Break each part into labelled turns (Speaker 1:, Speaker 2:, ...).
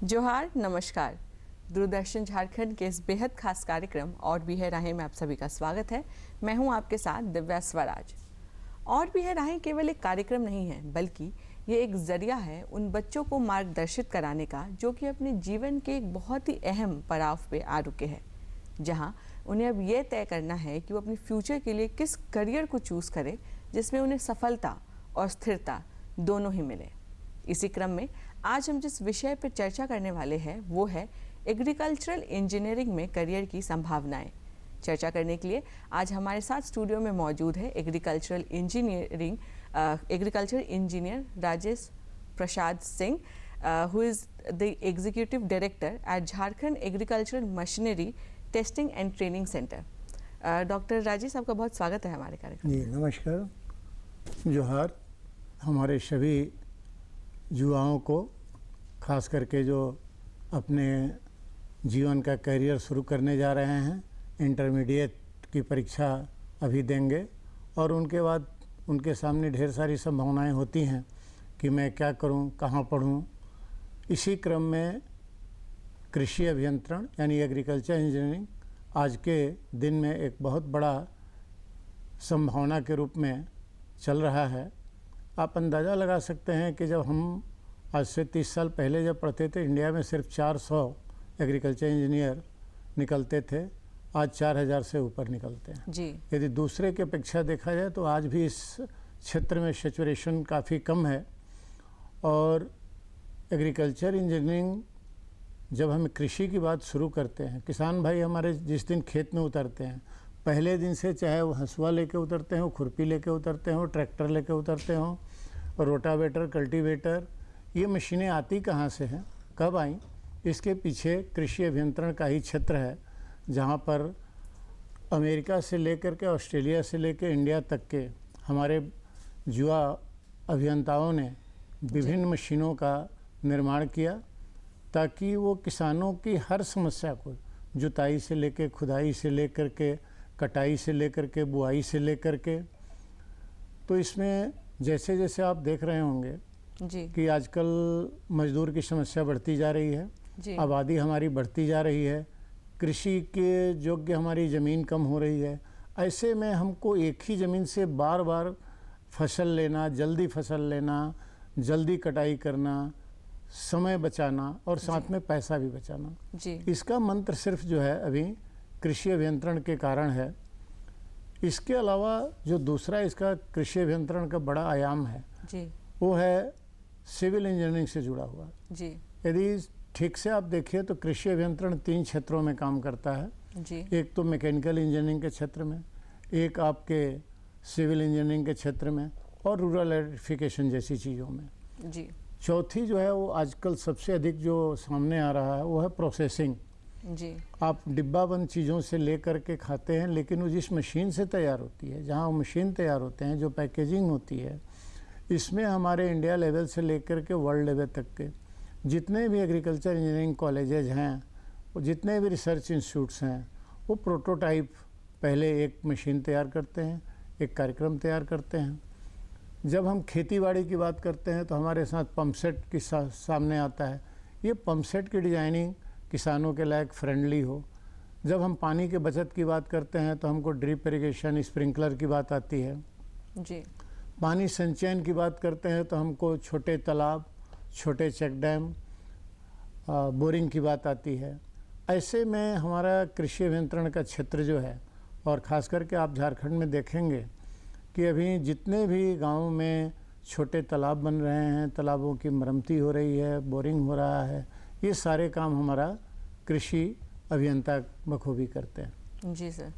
Speaker 1: जोहार, नमस्कार। दूरदर्शन झारखंड के इस बेहद खास कार्यक्रम और भी है राहें में आप सभी का स्वागत है। मैं हूं आपके साथ दिव्या स्वराज। और भी है राहें केवल एक कार्यक्रम नहीं है, बल्कि ये एक जरिया है उन बच्चों को मार्गदर्शित कराने का जो कि अपने जीवन के एक बहुत ही अहम पड़ाव पे आ रुके हैं, जहां उन्हें अब ये तय करना है कि वो अपने फ्यूचर के लिए किस करियर को चूज़ करें जिसमें उन्हें सफलता और स्थिरता दोनों ही मिले। इसी क्रम में आज हम जिस विषय पर चर्चा करने वाले हैं वो है एग्रीकल्चरल इंजीनियरिंग में करियर की संभावनाएं। चर्चा करने के लिए आज हमारे साथ स्टूडियो में मौजूद है agriculture engineer Rajesh Prasad Singh, who is the executive director at Jharkhand agricultural machinery testing and training centre. Doctor Rajesh, आपका बहुत स्वागत है हमारे कार्यक्रम।
Speaker 2: जी नमस्कार, जोहार। हमारे सभी युवाओं को, खास करके जो अपने जीवन का करियर शुरू करने जा रहे हैं, इंटरमीडिएट की परीक्षा अभी देंगे और उनके बाद उनके सामने ढेर सारी संभावनाएं होती हैं कि मैं क्या करूं, कहां पढूं। इसी क्रम में कृषि अभियंत्रण यानी एग्रीकल्चर इंजीनियरिंग आज के दिन में एक बहुत बड़ा संभावना के रूप में चल रहा है। आप अंदाज़ा लगा सकते हैं कि जब हम आज से 30 साल पहले जब पढ़ते थे, इंडिया में सिर्फ 400 एग्रीकल्चर इंजीनियर निकलते थे, आज 4000 से ऊपर निकलते हैं
Speaker 1: जी।
Speaker 2: यदि दूसरे की अपेक्षा देखा जाए तो आज भी इस क्षेत्र में सैचुरेशन काफ़ी कम है। और एग्रीकल्चर इंजीनियरिंग जब हम कृषि की बात शुरू करते हैं, किसान भाई हमारे जिस दिन खेत में उतरते हैं, पहले दिन से चाहे वो हंसुआ लेके उतरते हों, खुरपी लेके उतरते हों, ट्रैक्टर लेके उतरते हों, रोटावेटर, कल्टीवेटर, ये मशीनें आती कहाँ से हैं, कब आई? इसके पीछे कृषि अभियंत्रण का ही क्षेत्र है, जहाँ पर अमेरिका से लेकर के, ऑस्ट्रेलिया से लेकर इंडिया तक के हमारे युवा अभियंताओं ने विभिन्न मशीनों का निर्माण किया ताकि वो किसानों की हर समस्या को, जुताई से लेकर, खुदाई से लेकर के, कटाई से लेकर के, बुआई से लेकर के, तो इसमें जैसे जैसे आप देख रहे होंगे
Speaker 1: जी
Speaker 2: कि आजकल मजदूर की समस्या बढ़ती जा रही है, आबादी हमारी बढ़ती जा रही है, कृषि के योग्य हमारी ज़मीन कम हो रही है। ऐसे में हमको एक ही ज़मीन से बार बार फसल लेना, जल्दी फसल लेना, जल्दी कटाई करना, समय बचाना और साथ में पैसा भी बचाना
Speaker 1: जी।
Speaker 2: इसका मंत्र सिर्फ जो है अभी कृषि अभियंत्रण के कारण है। इसके अलावा जो दूसरा इसका कृषि अभियंत्रण का बड़ा आयाम है
Speaker 1: जी,
Speaker 2: वो है सिविल इंजीनियरिंग से जुड़ा हुआ
Speaker 1: जी
Speaker 2: यदि ठीक से आप देखिए तो कृषि अभियंत्रण 3 क्षेत्रों में काम करता है
Speaker 1: जी।
Speaker 2: एक तो मैकेनिकल इंजीनियरिंग के क्षेत्र में, एक आपके सिविल इंजीनियरिंग के क्षेत्र में और रूरल इलेक्ट्रिफिकेशन जैसी चीज़ों में
Speaker 1: जी।
Speaker 2: चौथी जो है वो आजकल सबसे अधिक जो सामने आ रहा है वो है प्रोसेसिंग
Speaker 1: जी।
Speaker 2: आप डिब्बाबंद चीज़ों से ले कर के खाते हैं, लेकिन वो जिस मशीन से तैयार होती है, जहाँ वो मशीन तैयार होते हैं, जो पैकेजिंग होती है, इसमें हमारे इंडिया लेवल से लेकर के वर्ल्ड लेवल तक के जितने भी एग्रीकल्चर इंजीनियरिंग कॉलेजेज हैं, वो जितने भी रिसर्च इंस्टीट्यूट्स हैं, वो प्रोटोटाइप पहले एक मशीन तैयार करते हैं, एक कार्यक्रम तैयार करते हैं। जब हम खेती बाड़ी की बात करते हैं तो हमारे साथ पंप सेट की सामने आता है। ये पंप सेट की डिज़ाइनिंग किसानों के लायक फ्रेंडली हो। जब हम पानी के बचत की बात करते हैं तो हमको ड्रिप इरिगेशन, स्प्रिंकलर की बात आती है
Speaker 1: जी।
Speaker 2: पानी संचयन की बात करते हैं तो हमको छोटे तालाब, छोटे चेक डैम, बोरिंग की बात आती है। ऐसे में हमारा कृषि अभियंत्रण का क्षेत्र जो है, और ख़ास करके आप झारखंड में देखेंगे कि अभी जितने भी गाँव में छोटे तालाब बन रहे हैं, तालाबों की मरम्मती हो रही है, बोरिंग हो रहा है, ये सारे काम हमारा कृषि अभियंता बखूबी करते हैं।
Speaker 1: जी सर।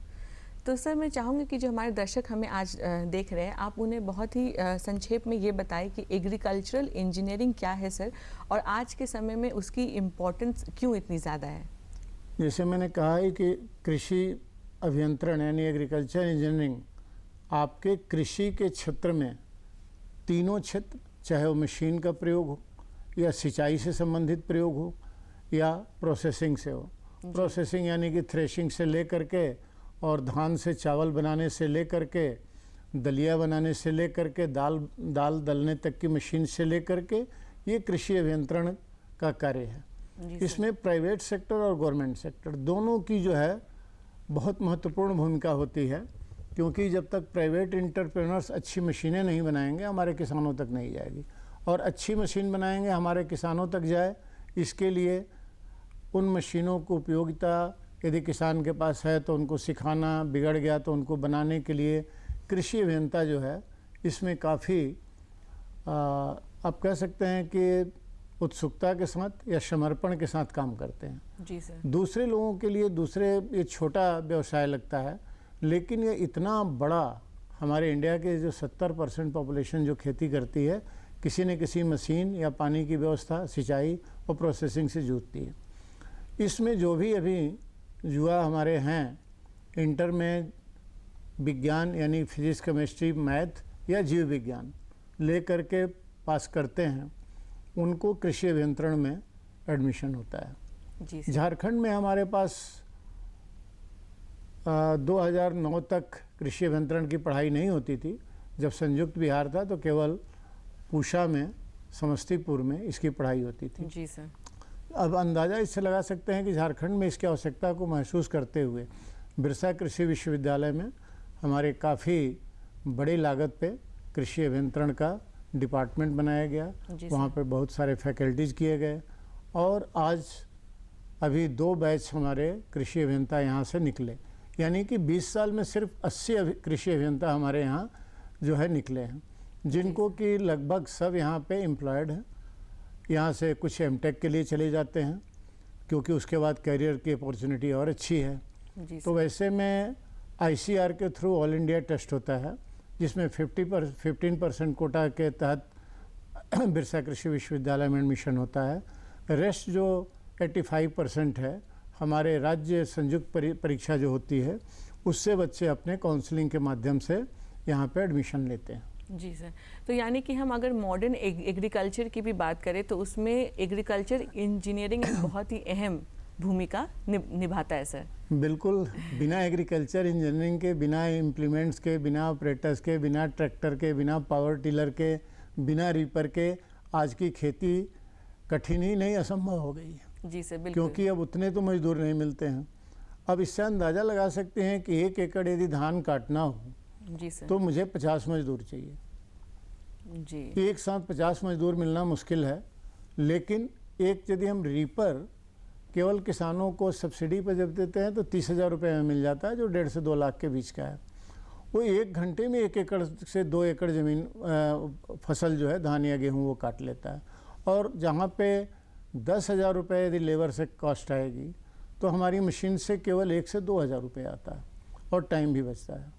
Speaker 1: तो सर मैं चाहूँगी कि जो हमारे दर्शक हमें आज देख रहे हैं, आप उन्हें बहुत ही संक्षेप में ये बताएं कि एग्रीकल्चरल इंजीनियरिंग क्या है सर, और आज के समय में उसकी इम्पोर्टेंस क्यों इतनी ज़्यादा है।
Speaker 2: जैसे मैंने कहा है कि कृषि अभियंत्रण यानी एग्रीकल्चर इंजीनियरिंग आपके कृषि के क्षेत्र में तीनों क्षेत्र, चाहे वो मशीन का प्रयोग हो या सिंचाई से संबंधित प्रयोग हो या प्रोसेसिंग से हो। प्रोसेसिंग यानी कि थ्रेशिंग से ले करके और धान से चावल बनाने से ले करके, दलिया बनाने से ले करके, दाल दलने तक की मशीन से ले करके, ये कृषि अभियंत्रण का कार्य है।
Speaker 1: जी सर।
Speaker 2: इसमें प्राइवेट सेक्टर और गवर्नमेंट सेक्टर दोनों की जो है बहुत महत्वपूर्ण भूमिका होती है, क्योंकि जब तक प्राइवेट इंटरप्रेन्योर्स अच्छी मशीनें नहीं बनाएंगे हमारे किसानों तक नहीं जाएगी, और अच्छी मशीन बनाएंगे हमारे किसानों तक जाए, इसके लिए उन मशीनों को उपयोगिता यदि किसान के पास है तो उनको सिखाना, बिगड़ गया तो उनको बनाने के लिए कृषि अभियंता जो है इसमें काफ़ी आप कह सकते हैं कि उत्सुकता के साथ या समर्पण के साथ काम करते हैं।
Speaker 1: जी सर।
Speaker 2: दूसरे लोगों के लिए ये छोटा व्यवसाय लगता है, लेकिन ये इतना बड़ा, हमारे इंडिया के जो 70% पॉपुलेशन जो खेती करती है किसी न किसी मशीन या पानी की व्यवस्था, सिंचाई और प्रोसेसिंग से जूझती है। इसमें जो भी अभी युवा हमारे हैं इंटर में विज्ञान यानी फिजिक्स, केमिस्ट्री, मैथ या जीव विज्ञान ले करके पास करते हैं, उनको कृषि अभियंत्रण में एडमिशन होता है।
Speaker 1: जी सर।
Speaker 2: झारखंड में हमारे पास 2009 तक कृषि अभियंत्रण की पढ़ाई नहीं होती थी। जब संयुक्त बिहार था तो केवल पूसा में, समस्तीपुर में इसकी पढ़ाई होती थी।
Speaker 1: जी सर।
Speaker 2: अब अंदाज़ा इससे लगा सकते हैं कि झारखंड में इसकी आवश्यकता को महसूस करते हुए बिरसा कृषि विश्वविद्यालय में हमारे काफ़ी बड़ी लागत पे कृषि अभियंत्रण का डिपार्टमेंट बनाया गया। वहाँ पे बहुत सारे फैकल्टीज़ किए गए, और आज अभी 2 बैच हमारे कृषि अभियंता यहाँ से निकले, यानी कि 20 साल में सिर्फ 80 कृषि अभियंता हमारे यहाँ जो है निकले हैं, जिनको कि लगभग सब यहाँ पे एम्प्लॉयड हैं। यहाँ से कुछ एमटेक के लिए चले जाते हैं, क्योंकि उसके बाद करियर की अपॉर्चुनिटी और अच्छी है। तो वैसे में ICR के थ्रू ऑल इंडिया टेस्ट होता है, जिसमें 15% कोटा के तहत बिरसा कृषि विश्वविद्यालय में एडमिशन होता है। रेस्ट जो 85% है हमारे राज्य संयुक्त परीक्षा जो होती है, उससे बच्चे अपने काउंसलिंग के माध्यम से यहाँ पे एडमिशन लेते हैं।
Speaker 1: जी सर। तो यानी कि हम अगर मॉडर्न एग्रीकल्चर की भी बात करें तो उसमें एग्रीकल्चर इंजीनियरिंग एक बहुत ही अहम भूमिका निभाता है सर।
Speaker 2: बिल्कुल, बिना एग्रीकल्चर इंजीनियरिंग के, बिना इम्प्लीमेंट्स के, बिना ऑपरेटर्स के, बिना ट्रैक्टर के, बिना पावर टिलर के, बिना रीपर के आज की खेती कठिन ही नहीं, असंभव हो गई है।
Speaker 1: जी सर, बिल्कुल।
Speaker 2: क्योंकि अब उतने तो मजदूर नहीं मिलते हैं। अब इससे अंदाज़ा लगा सकते हैं कि 1 एकड़ यदि धान काटना हो
Speaker 1: जी सर,
Speaker 2: तो मुझे 50 मजदूर चाहिए।
Speaker 1: जी
Speaker 2: एक साथ 50 मजदूर मिलना मुश्किल है, लेकिन एक यदि हम रीपर केवल किसानों को सब्सिडी पर जब देते हैं तो 30,000 रुपये में मिल जाता है, जो 1.5 से 2 लाख के बीच का है। वो 1 घंटे में 1 एकड़ से 2 एकड़ ज़मीन फसल जो है धान या गेहूँ वो काट लेता है। और जहाँ पे 10,000 रुपये यदि लेबर से कॉस्ट आएगी तो हमारी मशीन से केवल 1 से 2,000 रुपये आता है, और टाइम भी बचता है।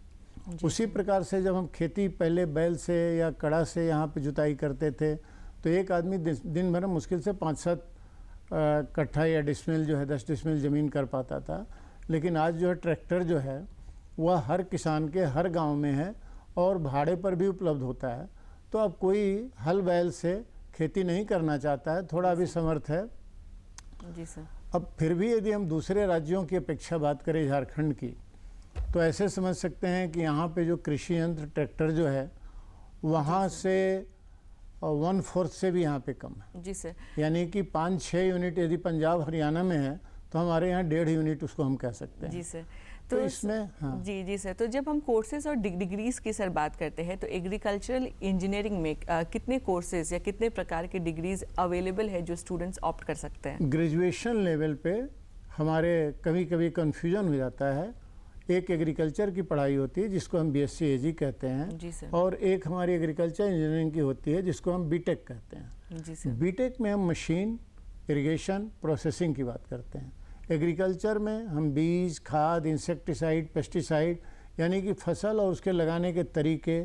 Speaker 2: उसी प्रकार से जब हम खेती पहले बैल से या कड़ा से यहाँ पे जुताई करते थे तो एक आदमी दिन भर में मुश्किल से 5-7 कट्ठा या डिसमिल जो है 10 डिसमिल ज़मीन कर पाता था। लेकिन आज जो है ट्रैक्टर जो है वह हर किसान के हर गांव में है और भाड़े पर भी उपलब्ध होता है। तो अब कोई हल बैल से खेती नहीं करना चाहता है, थोड़ा भी समर्थ है।
Speaker 1: जी सर।
Speaker 2: अब फिर भी यदि हम दूसरे राज्यों की अपेक्षा बात करें झारखंड की, तो ऐसे समझ सकते हैं कि यहाँ पे जो कृषि यंत्र ट्रैक्टर जो है वहाँ से 1/4 से भी यहाँ पे कम है।
Speaker 1: जी सर।
Speaker 2: यानी कि 5-6 यूनिट यदि पंजाब हरियाणा में है तो हमारे यहाँ 1.5 यूनिट उसको हम कह सकते हैं।
Speaker 1: जी सर।
Speaker 2: तो इसमें हाँ
Speaker 1: जी सर। तो जब हम कोर्सेज और डिग्रीज की सर बात करते हैं तो एग्रीकल्चरल इंजीनियरिंग में कितने कोर्सेज या कितने प्रकार के डिग्रीज अवेलेबल है जो स्टूडेंट्स ऑप्ट कर सकते हैं?
Speaker 2: ग्रेजुएशन लेवल पे हमारे कभी कभी कन्फ्यूजन हो जाता है। एक एग्रीकल्चर की पढ़ाई होती है जिसको हम BSc AG कहते हैं।
Speaker 1: जी सर।
Speaker 2: और एक हमारी एग्रीकल्चर इंजीनियरिंग की होती है जिसको हम बीटेक कहते हैं।
Speaker 1: जी सर।
Speaker 2: बीटेक में हम मशीन, इरिगेशन, प्रोसेसिंग की बात करते हैं। एग्रीकल्चर में हम बीज, खाद, इंसेक्टिसाइड, पेस्टिसाइड यानी कि फसल और उसके लगाने के तरीके,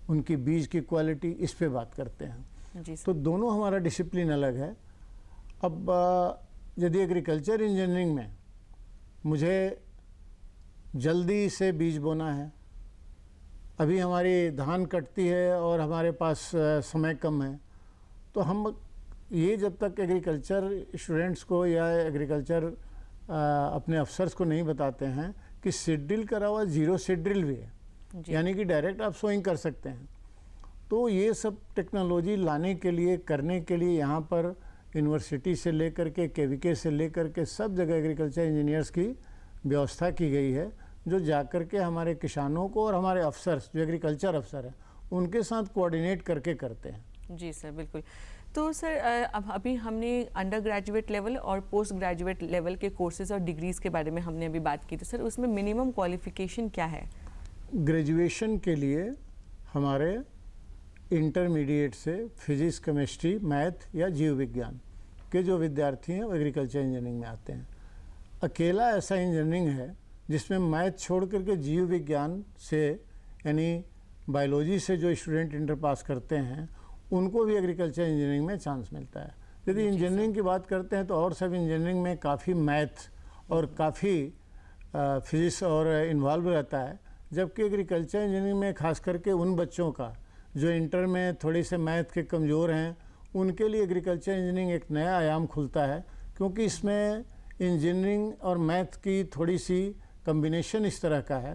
Speaker 2: उनकी बीज की क्वालिटी, इस पे बात करते हैं।
Speaker 1: जी सर।
Speaker 2: तो दोनों हमारा डिसिप्लिन अलग है। अब यदि एग्रीकल्चर इंजीनियरिंग में मुझे जल्दी से बीज बोना है, अभी हमारी धान कटती है और हमारे पास समय कम है, तो हम ये जब तक एग्रीकल्चर स्टूडेंट्स को या एग्रीकल्चर अपने अफसर्स को नहीं बताते हैं कि सीड ड्रिल करा हुआ 0 सीड ड्रिल भी है, यानी कि डायरेक्ट आप सोइंग कर सकते हैं। तो ये सब टेक्नोलॉजी लाने के लिए, करने के लिए यहाँ पर यूनिवर्सिटी से लेकर के केवीके से लेकर के सब जगह एग्रीकल्चर इंजीनियर्स की व्यवस्था की गई है, जो जाकर के हमारे किसानों को और हमारे अफसर्स जो एग्रीकल्चर अफसर हैं उनके साथ कोऑर्डिनेट करके करते हैं।
Speaker 1: जी सर, बिल्कुल। तो सर अब अभी हमने अंडर ग्रेजुएट लेवल और पोस्ट ग्रेजुएट लेवल के कोर्सेज और डिग्रीज़ के बारे में हमने अभी बात की, तो सर उसमें मिनिमम क्वालिफिकेशन क्या है?
Speaker 2: ग्रेजुएशन के लिए हमारे इंटरमीडिएट से फिजिक्स, केमिस्ट्री, मैथ या जीव विज्ञान के जो विद्यार्थी हैं वो एग्रीकल्चर इंजीनियरिंग में आते हैं। अकेला ऐसा इंजीनियरिंग है जिसमें मैथ छोड़ करके जीव विज्ञान से यानी बायोलॉजी से जो स्टूडेंट इंटर पास करते हैं उनको भी एग्रीकल्चर इंजीनियरिंग में चांस मिलता है। यदि इंजीनियरिंग की बात करते हैं तो और सब इंजीनियरिंग में काफ़ी मैथ और काफ़ी फिजिक्स और इन्वॉल्व रहता है, जबकि एग्रीकल्चर इंजीनियरिंग में खास करके उन बच्चों का जो इंटर में थोड़ी से मैथ के कमज़ोर हैं उनके लिए एग्रीकल्चर इंजीनियरिंग एक नया आयाम खुलता है, क्योंकि इसमें इंजीनियरिंग और मैथ की थोड़ी सी कम्बिनेशन इस तरह का है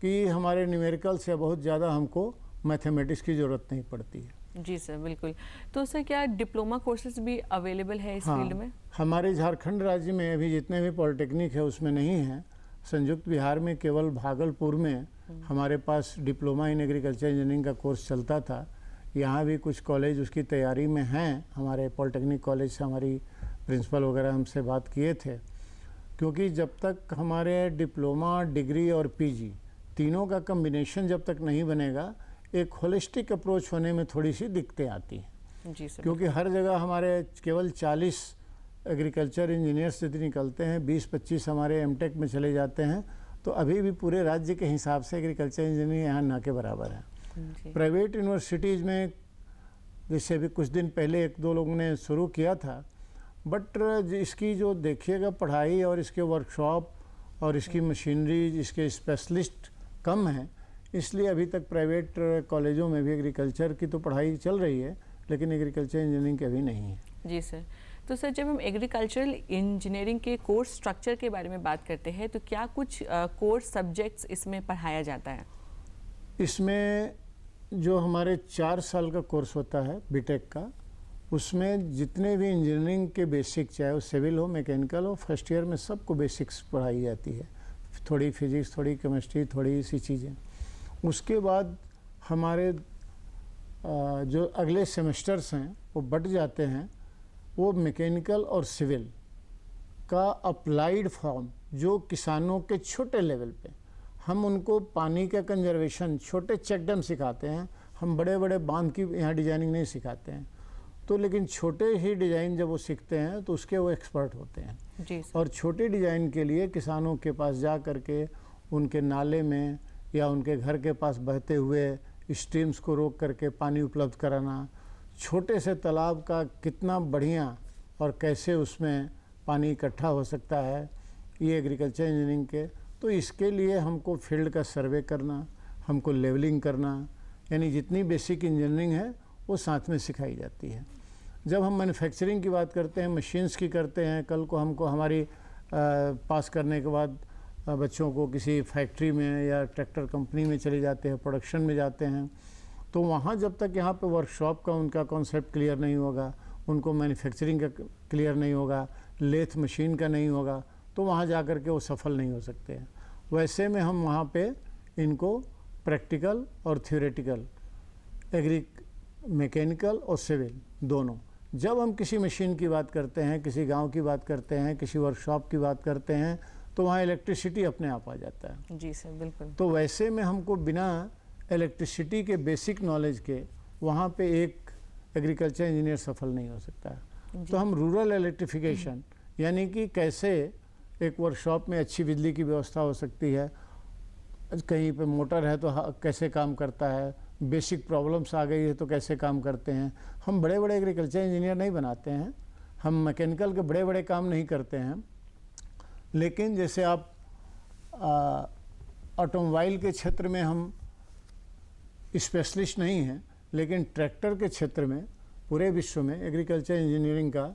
Speaker 2: कि हमारे न्यूमेरिकल से बहुत ज़्यादा हमको मैथमेटिक्स की ज़रूरत नहीं पड़ती है।
Speaker 1: जी सर, बिल्कुल। तो सर क्या डिप्लोमा कोर्सेज भी अवेलेबल है इस फील्ड में?
Speaker 2: हमारे झारखंड राज्य में अभी जितने भी पॉलिटेक्निक है उसमें नहीं है। संयुक्त बिहार में केवल भागलपुर में हमारे पास डिप्लोमा इन एग्रीकल्चर इंजीनियरिंग का कोर्स चलता था। यहाँ भी कुछ कॉलेज उसकी तैयारी में हैं। हमारे पॉलिटेक्निक कॉलेज से हमारी प्रिंसिपल वगैरह हमसे बात किए थे, क्योंकि जब तक हमारे डिप्लोमा, डिग्री और पीजी तीनों का कम्बिनेशन जब तक नहीं बनेगा, एक होलिस्टिक अप्रोच होने में थोड़ी सी दिक्कतें आती हैं।
Speaker 1: जी सर,
Speaker 2: क्योंकि हर जगह हमारे केवल 40 एग्रीकल्चर इंजीनियर्स यदि निकलते हैं, 20-25 हमारे एमटेक में चले जाते हैं, तो अभी भी पूरे राज्य के हिसाब से एग्रीकल्चर इंजीनियरिंग यहाँ ना के बराबर है। प्राइवेट यूनिवर्सिटीज़ में जैसे अभी कुछ दिन पहले 1-2 लोगों ने शुरू किया था, बट इसकी जो देखिएगा पढ़ाई और इसके वर्कशॉप और इसकी मशीनरी, इसके स्पेशलिस्ट कम हैं, इसलिए अभी तक प्राइवेट कॉलेजों में भी एग्रीकल्चर की तो पढ़ाई चल रही है, लेकिन एग्रीकल्चर इंजीनियरिंग की अभी नहीं है।
Speaker 1: जी सर। तो सर जब हम एग्रीकल्चरल इंजीनियरिंग के कोर्स स्ट्रक्चर के बारे में बात करते हैं तो क्या कुछ कोर्स सब्जेक्ट्स इसमें पढ़ाया जाता है?
Speaker 2: इसमें जो हमारे 4 साल का कोर्स होता है बीटेक का, उसमें जितने भी इंजीनियरिंग के बेसिक, चाहे वो सिविल हो, मैकेनिकल हो, फर्स्ट ईयर में सबको बेसिक्स पढ़ाई जाती है। थोड़ी फिजिक्स, थोड़ी केमिस्ट्री, थोड़ी सी चीज़ें। उसके बाद हमारे जो अगले सेमेस्टर्स हैं वो बढ़ जाते हैं, वो मैकेनिकल और सिविल का अप्लाइड फॉर्म, जो किसानों के छोटे लेवल पे हम उनको पानी का कंजर्वेशन, छोटे चेक डैम सिखाते हैं। हम बड़े बड़े बांध की यहाँ डिजाइनिंग नहीं सिखाते हैं, तो लेकिन छोटे ही डिज़ाइन जब वो सीखते हैं तो उसके वो एक्सपर्ट होते हैं।
Speaker 1: जी सर।
Speaker 2: और छोटे डिज़ाइन के लिए किसानों के पास जा कर के उनके नाले में या उनके घर के पास बहते हुए स्ट्रीम्स को रोक करके पानी उपलब्ध कराना, छोटे से तालाब का कितना बढ़िया और कैसे उसमें पानी इकट्ठा हो सकता है, ये एग्रीकल्चर इंजीनियरिंग के। तो इसके लिए हमको फील्ड का सर्वे करना, हमको लेवलिंग करना, यानी जितनी बेसिक इंजीनियरिंग है वो साथ में सिखाई जाती है। जब हम मैन्युफैक्चरिंग की बात करते हैं, मशीन्स की करते हैं, कल को हमको हमारी पास करने के बाद बच्चों को किसी फैक्ट्री में या ट्रैक्टर कंपनी में चले जाते हैं, प्रोडक्शन में जाते हैं, तो वहाँ जब तक यहाँ पे वर्कशॉप का उनका कॉन्सेप्ट क्लियर नहीं होगा, उनको मैन्युफैक्चरिंग का क्लियर नहीं होगा, लेथ मशीन का नहीं होगा, तो वहाँ जा कर के वो सफल नहीं हो सकते हैं। वैसे में हम वहाँ पे इनको प्रैक्टिकल और थ्योरेटिकल, मैकेनिकल और सिविल दोनों, जब हम किसी मशीन की बात करते हैं, किसी गांव की बात करते हैं, किसी वर्कशॉप की बात करते हैं, तो वहाँ इलेक्ट्रिसिटी अपने आप आ जाता है।
Speaker 1: जी सर, बिल्कुल।
Speaker 2: तो वैसे में हमको बिना इलेक्ट्रिसिटी के बेसिक नॉलेज के वहाँ पे एक एग्रीकल्चर इंजीनियर सफल नहीं हो सकता है। तो हम रूरल इलेक्ट्रिफिकेशन, यानी कि कैसे एक वर्कशॉप में अच्छी बिजली की व्यवस्था हो सकती है, कहीं पे मोटर है तो कैसे काम करता है, बेसिक प्रॉब्लम्स आ गई है तो कैसे काम करते हैं। हम बड़े बड़े एग्रीकल्चर इंजीनियर नहीं बनाते हैं, हम मैकेनिकल के बड़े बड़े काम नहीं करते हैं, लेकिन जैसे आप ऑटोमोबाइल के क्षेत्र में हम स्पेशलिस्ट नहीं हैं, लेकिन ट्रैक्टर के क्षेत्र में पूरे विश्व में एग्रीकल्चर इंजीनियरिंग का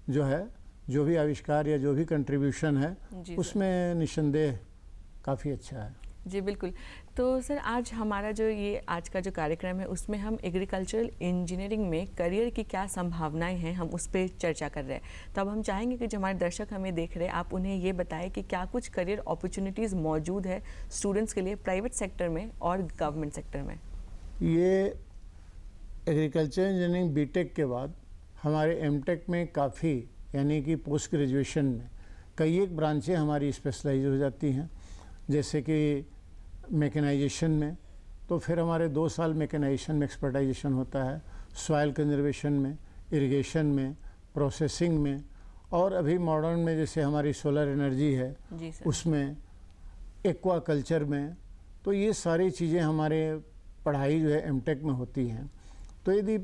Speaker 2: जो है, जो भी आविष्कार या जो भी कंट्रीब्यूशन है, उसमें निस्संदेह काफ़ी अच्छा है।
Speaker 1: जी बिल्कुल। तो सर आज हमारा जो ये आज का जो कार्यक्रम है उसमें हम एग्रीकल्चरल इंजीनियरिंग में करियर की क्या संभावनाएं हैं हम उस पर चर्चा कर रहे हैं। तो अब हम चाहेंगे कि जो हमारे दर्शक हमें देख रहे हैं आप उन्हें ये बताएं कि क्या कुछ करियर अपॉर्चुनिटीज़ मौजूद है स्टूडेंट्स के लिए प्राइवेट सेक्टर में और गवर्नमेंट सेक्टर में।
Speaker 2: ये एग्रीकल्चर इंजीनियरिंग बीटेक के बाद हमारे एमटेक में काफ़ी यानी कि पोस्ट ग्रेजुएशन में कई एक ब्रांचें हमारी स्पेशलाइज हो जाती हैं। जैसे कि मैकेनाइजेशन में तो फिर हमारे 2 साल मैकेनाइजेशन में एक्सपर्टाइजेशन होता है, सॉइल कंजर्वेशन में, इरिगेशन में, प्रोसेसिंग में, और अभी मॉडर्न में जैसे हमारी सोलर एनर्जी है
Speaker 1: जी सर।
Speaker 2: उसमें, एक्वा कल्चर में। तो ये सारी चीज़ें हमारे पढ़ाई जो है एमटेक में होती हैं। तो यदि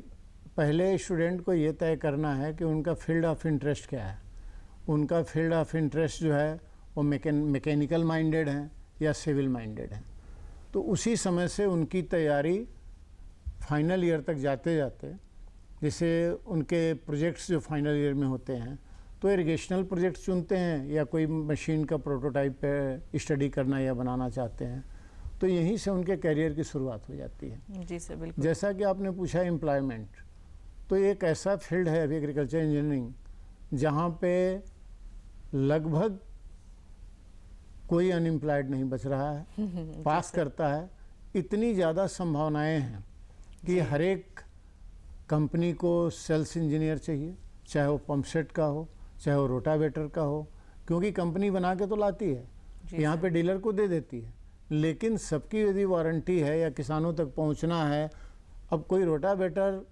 Speaker 2: पहले स्टूडेंट को ये तय करना है कि उनका फील्ड ऑफ इंटरेस्ट क्या है, उनका फील्ड ऑफ इंटरेस्ट जो है वो मैकेनिकल माइंडेड है या सिविल माइंडेड है, तो उसी समय से उनकी तैयारी फाइनल ईयर तक जाते जाते, जैसे उनके प्रोजेक्ट्स जो फाइनल ईयर में होते हैं तो इरिगेशनल प्रोजेक्ट चुनते हैं या कोई मशीन का प्रोटोटाइप पे स्टडी करना या बनाना चाहते हैं, तो यहीं से उनके करियर की शुरुआत हो जाती है।
Speaker 1: जी सर बिल्कुल।
Speaker 2: जैसा कि आपने पूछा एम्प्लॉयमेंट, तो एक ऐसा फील्ड है अभी एग्रीकल्चर इंजीनियरिंग जहाँ पे लगभग कोई अनएम्प्लॉयड नहीं बच रहा है। पास करता है, इतनी ज़्यादा संभावनाएं हैं कि हर एक कंपनी को सेल्स इंजीनियर चाहिए, चाहे वो पंप सेट का हो, चाहे वो रोटावेटर का हो, क्योंकि कंपनी बना के तो लाती है, यहाँ पे डीलर को दे देती है, लेकिन सबकी यदि वारंटी है या किसानों तक पहुँचना है। अब कोई रोटावेटर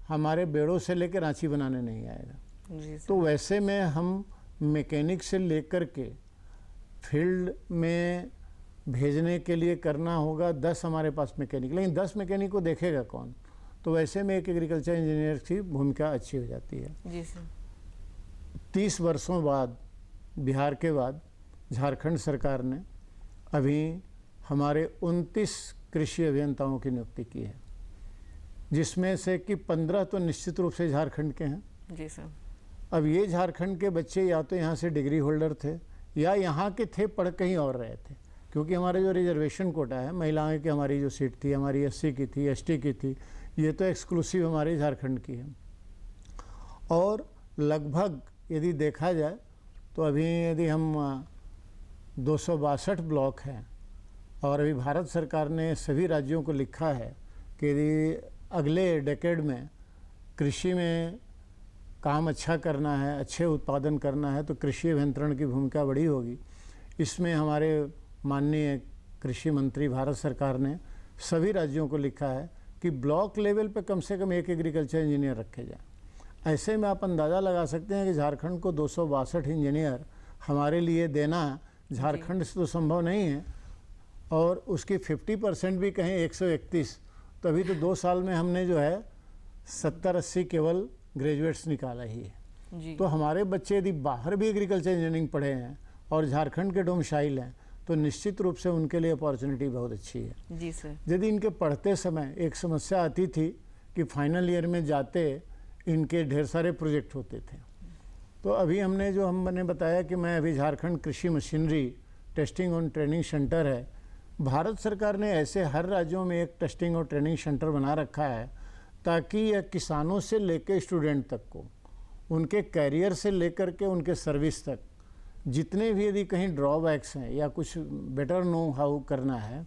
Speaker 2: हमारे बेड़ों से लेकर रांची बनाने नहीं आएगा।
Speaker 1: जी सर।
Speaker 2: तो वैसे में हम मैकेनिक से लेकर के फील्ड में भेजने के लिए करना होगा 10 हमारे पास मैकेनिक, लेकिन 10 मैकेनिक को देखेगा कौन? तो वैसे में एक एग्रीकल्चर इंजीनियर की भूमिका अच्छी हो जाती है।
Speaker 1: जी सर।
Speaker 2: 30 वर्षों बाद बिहार के बाद झारखंड सरकार ने अभी हमारे 29 कृषि अभियंताओं की नियुक्ति की है, जिसमें से कि 15 तो निश्चित रूप से झारखंड के हैं।
Speaker 1: जी सर।
Speaker 2: अब ये झारखंड के बच्चे या तो यहाँ से डिग्री होल्डर थे या यहाँ के थे, पढ़ कहीं और रहे थे, क्योंकि हमारे जो रिजर्वेशन कोटा है महिलाओं की, हमारी जो सीट थी हमारी एससी की थी, एसटी की थी, ये तो एक्सक्लूसिव हमारे झारखंड की है। और लगभग यदि देखा जाए तो अभी यदि हम 262 ब्लॉक हैं और अभी भारत सरकार ने सभी राज्यों को लिखा है कि यदि अगले डेकेड में कृषि में काम अच्छा करना है, अच्छे उत्पादन करना है, तो कृषि अभियंत्रण की भूमिका बड़ी होगी। इसमें हमारे माननीय कृषि मंत्री भारत सरकार ने सभी राज्यों को लिखा है कि ब्लॉक लेवल पे कम से कम एक एग्रीकल्चर इंजीनियर रखे जाए। ऐसे में आप अंदाज़ा लगा सकते हैं कि झारखंड को 262 इंजीनियर हमारे लिए देना झारखंड से तो संभव नहीं है, और उसकी 50% भी कहें 131, तो अभी तो 2 साल में हमने जो है 70-80 केवल ग्रेजुएट्स निकाला ही है।
Speaker 1: जी।
Speaker 2: तो हमारे बच्चे यदि बाहर भी एग्रीकल्चर इंजीनियरिंग पढ़े हैं और झारखंड के डोमिसाइल हैं तो निश्चित रूप से उनके लिए अपॉर्चुनिटी बहुत अच्छी है।
Speaker 1: जी सर।
Speaker 2: यदि इनके पढ़ते समय एक समस्या आती थी कि फाइनल ईयर में जाते इनके ढेर सारे प्रोजेक्ट होते थे, तो अभी हमने जो हमने बताया कि मैं अभी झारखंड कृषि मशीनरी टेस्टिंग और ट्रेनिंग सेंटर है, भारत सरकार ने ऐसे हर राज्यों में एक टेस्टिंग और ट्रेनिंग सेंटर बना रखा है ताकि यह किसानों से लेकर स्टूडेंट तक को, उनके कैरियर से लेकर के उनके सर्विस तक, जितने भी यदि कहीं ड्रॉबैक्स हैं या कुछ बेटर नो हाउ करना है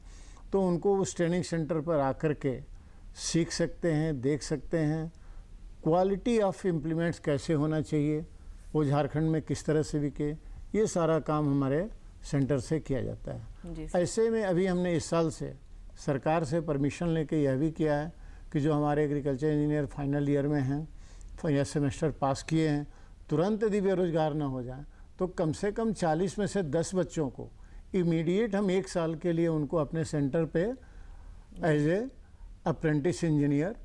Speaker 2: तो उनको उस ट्रेनिंग सेंटर पर आकर के सीख सकते हैं, देख सकते हैं। क्वालिटी ऑफ इम्प्लीमेंट्स कैसे होना चाहिए, वो झारखंड में किस तरह से बिके, ये सारा काम हमारे सेंटर से किया जाता है।
Speaker 1: जी सर।
Speaker 2: ऐसे में अभी हमने इस साल से सरकार से परमिशन लेके यह भी किया है कि जो हमारे एग्रीकल्चर इंजीनियर फाइनल ईयर में हैं या सेमेस्टर पास किए हैं, तुरंत यदि बेरोजगार ना हो जाए तो कम से कम 40 में से 10 बच्चों को इमीडिएट हम 1 साल के लिए उनको अपने सेंटर पे एज ए अप्रेंटिस इंजीनियर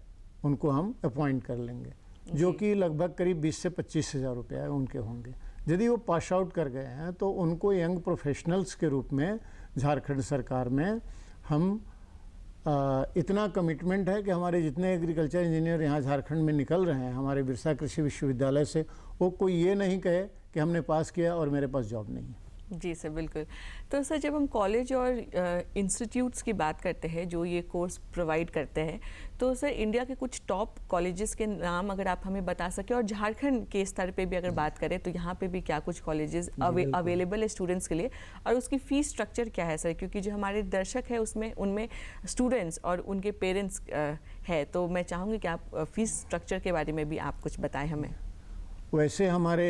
Speaker 2: उनको हम अपॉइंट कर लेंगे, जो कि लगभग करीब 20 से 25 हज़ार रुपया उनके होंगे। यदि वो पास आउट कर गए हैं तो उनको यंग प्रोफेशनल्स के रूप में झारखंड सरकार में हम इतना कमिटमेंट है कि हमारे जितने एग्रीकल्चर इंजीनियर यहाँ झारखंड में निकल रहे हैं हमारे बिरसा कृषि विश्वविद्यालय से, वो कोई ये नहीं कहे कि हमने पास किया और मेरे पास जॉब नहीं है।
Speaker 1: जी सर, बिल्कुल। तो सर, जब हम कॉलेज और इंस्टीट्यूट्स की बात करते हैं जो ये कोर्स प्रोवाइड करते हैं, तो सर इंडिया के कुछ टॉप कॉलेजेस के नाम अगर आप हमें बता सकें, और झारखंड के स्तर पे भी अगर बात करें तो यहाँ पे भी क्या कुछ कॉलेजेस अवेलेबल है स्टूडेंट्स के लिए, और उसकी फ़ीस स्ट्रक्चर क्या है सर? क्योंकि जो हमारे दर्शक है उसमें उनमें स्टूडेंट्स और उनके पेरेंट्स है, तो मैं चाहूँगी कि आप फ़ीस स्ट्रक्चर के बारे में भी आप कुछ बताएं हमें।
Speaker 2: वैसे हमारे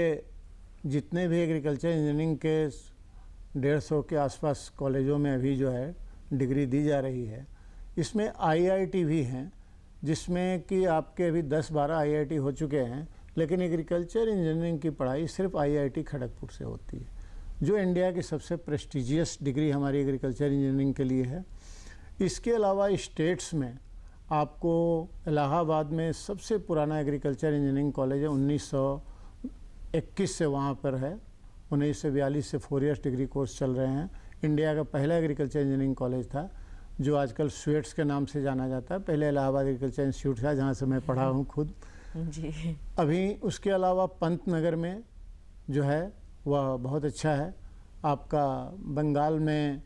Speaker 2: जितने भी एग्रीकल्चर इंजीनियरिंग के 150 के आसपास कॉलेजों में अभी जो है डिग्री दी जा रही है, इसमें आईआईटी भी हैं, जिसमें कि आपके अभी 10-12 आईआईटी हो चुके हैं, लेकिन एग्रीकल्चर इंजीनियरिंग की पढ़ाई सिर्फ आईआईटी खड़गपुर से होती है, जो इंडिया की सबसे प्रेस्टिजियस डिग्री हमारी एग्रीकल्चर इंजीनियरिंग के लिए है। इसके अलावा स्टेट्स में आपको इलाहाबाद में सबसे पुराना एग्रीकल्चर इंजीनियरिंग कॉलेज है, 1921 से वहाँ पर है, 1942 से 4 ईयर्स डिग्री कोर्स चल रहे हैं। इंडिया का पहला एग्रीकल्चर इंजीनियरिंग कॉलेज था, जो आजकल स्वेट्स के नाम से जाना जाता है। पहले इलाहाबाद एग्रीकल्चर इंस्टीट्यूट था, जहाँ से मैं पढ़ा हूँ खुद
Speaker 1: जी।
Speaker 2: अभी। उसके अलावा पंतनगर में जो है वह बहुत अच्छा है। आपका बंगाल में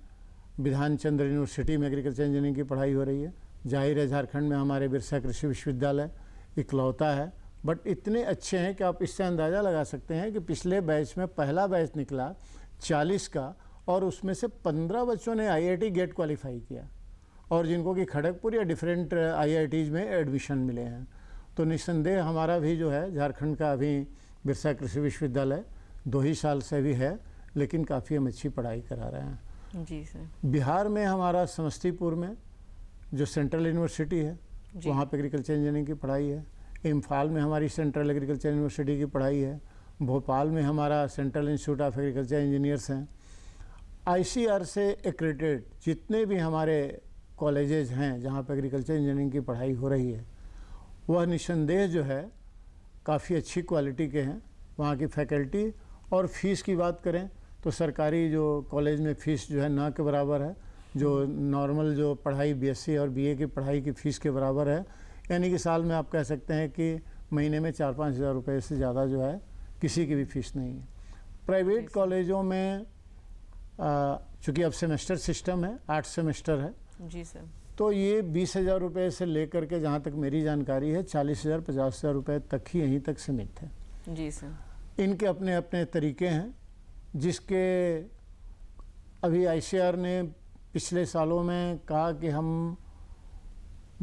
Speaker 2: विधान चंद्र यूनिवर्सिटी में एग्रीकल्चर इंजीनियरिंग की पढ़ाई हो रही है। जाहिर है झारखंड में हमारे बिरसा कृषि विश्वविद्यालय इकलौता है, बट इतने अच्छे हैं कि आप इससे अंदाज़ा लगा सकते हैं कि पिछले बैच में पहला बैच निकला 40 का, और उसमें से 15 बच्चों ने आईआईटी गेट क्वालिफाई किया, और जिनको कि खड़गपुर या डिफरेंट आईआईटीज़ में एडमिशन मिले हैं। तो निस्संदेह हमारा भी जो है झारखंड का अभी बिरसा कृषि विश्वविद्यालय 2 ही साल से भी है, लेकिन काफ़ी हम अच्छी पढ़ाई करा रहे हैं।
Speaker 1: जी सर।
Speaker 2: बिहार में हमारा समस्तीपुर में जो सेंट्रल यूनिवर्सिटी है, वहाँ पे एग्रीकल्चर इंजीनियरिंग की पढ़ाई है। इम्फाल में हमारी सेंट्रल एग्रीकल्चर यूनिवर्सिटी की पढ़ाई है। भोपाल में हमारा central institute of agriculture engineers हैं। आईसीआर से एक्रेडिटेड जितने भी हमारे कॉलेजेस हैं जहाँ पे एग्रीकल्चर इंजीनियरिंग की पढ़ाई हो रही है, वह निस्संदेह जो है काफ़ी अच्छी क्वालिटी के हैं। वहाँ की फैकल्टी और फीस की बात करें तो सरकारी जो कॉलेज में फ़ीस जो है ना के बराबर है, जो नॉर्मल जो पढ़ाई बीएससी और बीए की पढ़ाई की फ़ीस के बराबर है। यानी कि साल में आप कह सकते हैं कि महीने में 4-5 हज़ार रुपये से ज़्यादा जो है किसी की भी फ़ीस नहीं है। प्राइवेट कॉलेजों में चूँकि अब सेमेस्टर सिस्टम है, 8 सेमेस्टर है,
Speaker 1: जी सर,
Speaker 2: तो ये 20,000 रुपये से लेकर के जहाँ तक मेरी जानकारी है 40,000 50,000 रुपये तक ही यहीं तक सीमित है।
Speaker 1: जी सर।
Speaker 2: इनके अपने अपने तरीके हैं, जिसके अभी आईसीआर ने पिछले सालों में कहा कि हम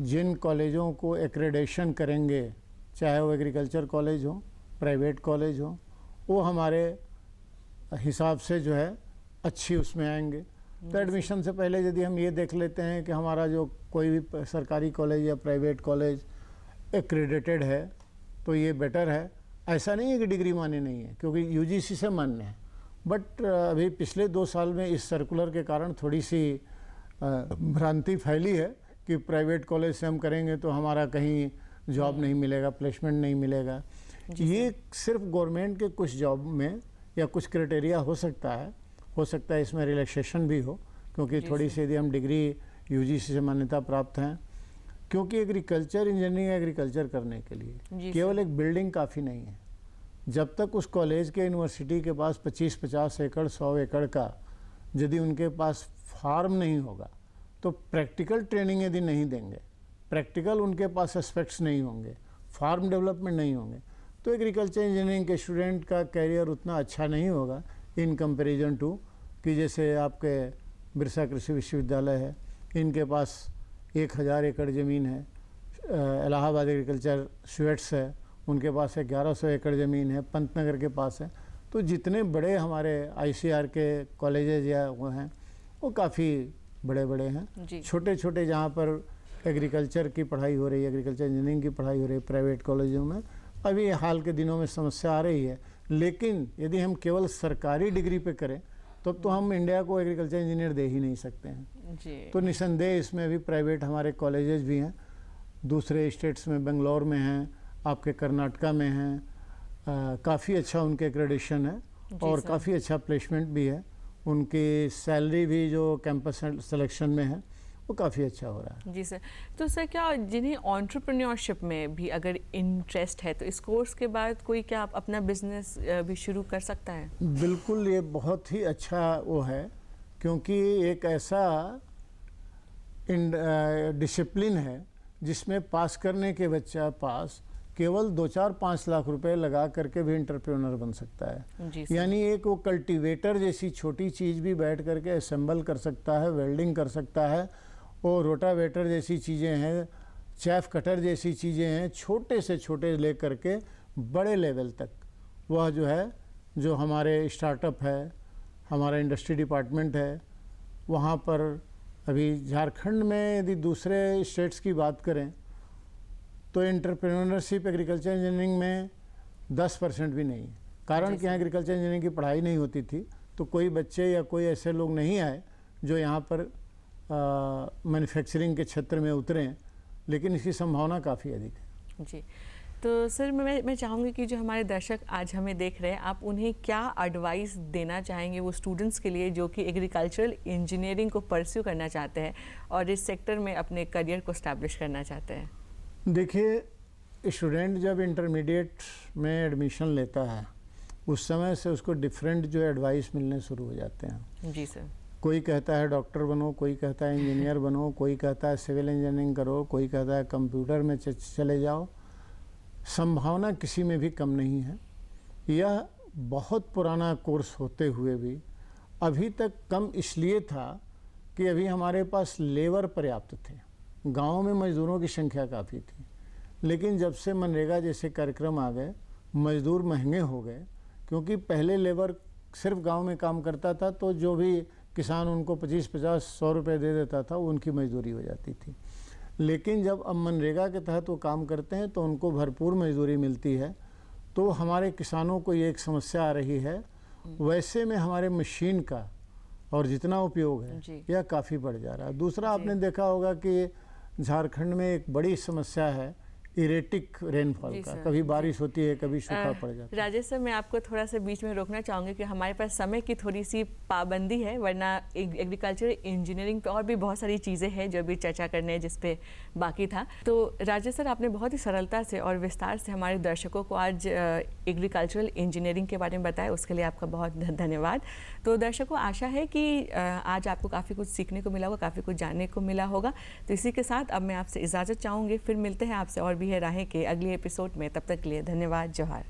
Speaker 2: जिन कॉलेजों को एक्रेडिटेशन करेंगे, चाहे वो एग्रीकल्चर कॉलेज हो, प्राइवेट कॉलेज हो, वो हमारे हिसाब से जो है अच्छी उसमें आएंगे। तो एडमिशन से पहले यदि हम ये देख लेते हैं कि हमारा जो कोई भी सरकारी कॉलेज या प्राइवेट कॉलेज एक्रेडिटेड है तो ये बेटर है। ऐसा नहीं है कि डिग्री मान्य नहीं है, क्योंकि यूजीसी से मान्य है, बट अभी पिछले 2 साल में इस सर्कुलर के कारण थोड़ी सी भ्रांति फैली है कि प्राइवेट कॉलेज से हम करेंगे तो हमारा कहीं जॉब नहीं मिलेगा, प्लेसमेंट नहीं मिलेगा। ये सिर्फ गवर्नमेंट के कुछ जॉब में या कुछ क्राइटेरिया हो सकता है इसमें रिलैक्सेशन भी हो, क्योंकि थोड़ी सी यदि हम डिग्री यूजीसी से मान्यता प्राप्त हैं, क्योंकि एग्रीकल्चर इंजीनियरिंग एग्रीकल्चर करने के लिए केवल एक बिल्डिंग काफ़ी नहीं है। जब तक उस कॉलेज के यूनिवर्सिटी के पास 25-50 एकड़ 100 एकड़ का यदि उनके पास फार्म नहीं होगा, तो प्रैक्टिकल ट्रेनिंग यदि नहीं देंगे, प्रैक्टिकल उनके पास एस्पेक्ट्स नहीं होंगे, फार्म डेवलपमेंट नहीं होंगे, तो एग्रीकल्चर इंजीनियरिंग के स्टूडेंट का कैरियर उतना अच्छा नहीं होगा इन कंपैरिजन टू कि जैसे आपके बिरसा कृषि विश्वविद्यालय है, इनके पास 1000 एकड़ ज़मीन है। इलाहाबाद एग्रीकल्चर स्वेट्स है, उनके पास 1100 एकड़ ज़मीन है। पंतनगर के पास है। तो जितने बड़े हमारे आईसीआर के कॉलेजेस या वो हैं, वो काफ़ी बड़े बड़े हैं। छोटे छोटे जहाँ पर एग्रीकल्चर की पढ़ाई हो रही है, एग्रीकल्चर इंजीनियरिंग की पढ़ाई हो रही है प्राइवेट कॉलेजों में, अभी हाल के दिनों में समस्या आ रही है। लेकिन यदि हम केवल सरकारी डिग्री पे करें तो हम इंडिया को एग्रीकल्चर इंजीनियर दे ही नहीं सकते हैं जी। तो निसंदेह इसमें भी प्राइवेट हमारे कॉलेजेस भी हैं, दूसरे स्टेट्स में बेंगलोर में हैं, आपके कर्नाटका में हैं। काफ़ी अच्छा उनके एक्रेडिशन है और काफ़ी अच्छा प्लेसमेंट भी है। उनकी सैलरी भी जो कैंपस सिलेक्शन में है वो काफ़ी अच्छा हो रहा है।
Speaker 1: जी सर। तो सर क्या जिन्हें एंटरप्रेन्योरशिप में भी अगर इंटरेस्ट है तो इस कोर्स के बाद कोई क्या अपना बिजनेस भी शुरू कर सकता है?
Speaker 2: बिल्कुल, ये बहुत ही अच्छा वो है, क्योंकि एक ऐसा डिसिप्लिन है जिसमें पास करने के बच्चा पास केवल 2-4-5 लाख रुपए लगा करके भी एंटरप्रेन्योर बन सकता है।
Speaker 1: जी सर।
Speaker 2: यानी एक वो कल्टीवेटर जैसी छोटी चीज़ भी बैठ करके असेंबल कर सकता है, वेल्डिंग कर सकता है, और रोटावेटर जैसी चीज़ें हैं, चैफ कटर जैसी चीज़ें हैं, छोटे से छोटे ले करके बड़े लेवल तक वह जो है, जो हमारे स्टार्टअप है, हमारा इंडस्ट्री डिपार्टमेंट है, वहाँ पर अभी झारखंड में यदि दूसरे स्टेट्स की बात करें तो एंटरप्रेन्योरशिप एग्रीकल्चर इंजीनियरिंग में 10% भी नहीं है। कारण कि यहाँ एग्रीकल्चर इंजीनियरिंग की पढ़ाई नहीं होती थी, तो कोई बच्चे या कोई ऐसे लोग नहीं आए जो यहाँ पर मैन्युफैक्चरिंग के क्षेत्र में उतरे, लेकिन इसकी संभावना काफ़ी अधिक है।
Speaker 1: जी, तो सर मैं चाहूँगी कि जो हमारे दर्शक आज हमें देख रहे हैं, आप उन्हें क्या एडवाइस देना चाहेंगे वो स्टूडेंट्स के लिए जो कि एग्रीकल्चरल इंजीनियरिंग को परस्यू करना चाहते हैं और इस सेक्टर में अपने करियर को स्टैब्लिश करना चाहते हैं?
Speaker 2: देखिए, स्टूडेंट जब इंटरमीडिएट में एडमिशन लेता है उस समय से उसको डिफरेंट जो एडवाइस मिलने शुरू हो जाते हैं।
Speaker 1: जी सर।
Speaker 2: कोई कहता है डॉक्टर बनो, कोई कहता है इंजीनियर बनो, कोई कहता है सिविल इंजीनियरिंग करो, कोई कहता है कंप्यूटर में चले जाओ। संभावना किसी में भी कम नहीं है। यह बहुत पुराना कोर्स होते हुए भी अभी तक कम इसलिए था कि अभी हमारे पास लेबर पर्याप्त थे, गाँव में मज़दूरों की संख्या काफ़ी थी। लेकिन जब से मनरेगा जैसे कार्यक्रम आ गए, मज़दूर महंगे हो गए, क्योंकि पहले लेबर सिर्फ गांव में काम करता था तो जो भी किसान उनको 25-50-100 रुपये दे देता था वो उनकी मजदूरी हो जाती थी। लेकिन जब अब मनरेगा के तहत वो काम करते हैं तो उनको भरपूर मजदूरी मिलती है। तो हमारे किसानों को ये एक समस्या आ रही है, वैसे में हमारे मशीन का और जितना उपयोग है यह काफ़ी बढ़ जा रहा है। दूसरा, आपने देखा होगा कि झारखंड में एक बड़ी समस्या है इरेटिक रेनफॉल का, कभी बारिश होती है, कभी सूखा पड़ जाता है।
Speaker 1: राजेश सर, मैं आपको थोड़ा सा बीच में रोकना चाहूँगी कि हमारे पास समय की थोड़ी सी पाबंदी है, वरना एग्रीकल्चर इंजीनियरिंग पे और भी बहुत सारी चीज़ें हैं जो भी चर्चा करने जिस पे बाकी था। तो राजेश सर, आपने बहुत ही सरलता से और विस्तार से हमारे दर्शकों को आज एग्रीकल्चरल इंजीनियरिंग के बारे में बताया, उसके लिए आपका बहुत धन्यवाद। तो दर्शकों, आशा है कि आज आपको काफ़ी कुछ सीखने को मिला होगा, काफ़ी कुछ जानने को मिला होगा। तो इसी के साथ अब मैं आपसे इजाज़त चाहूँगी, फिर मिलते हैं आपसे और भी है राहें के अगले एपिसोड में। तब तक के लिए धन्यवाद। जोहार।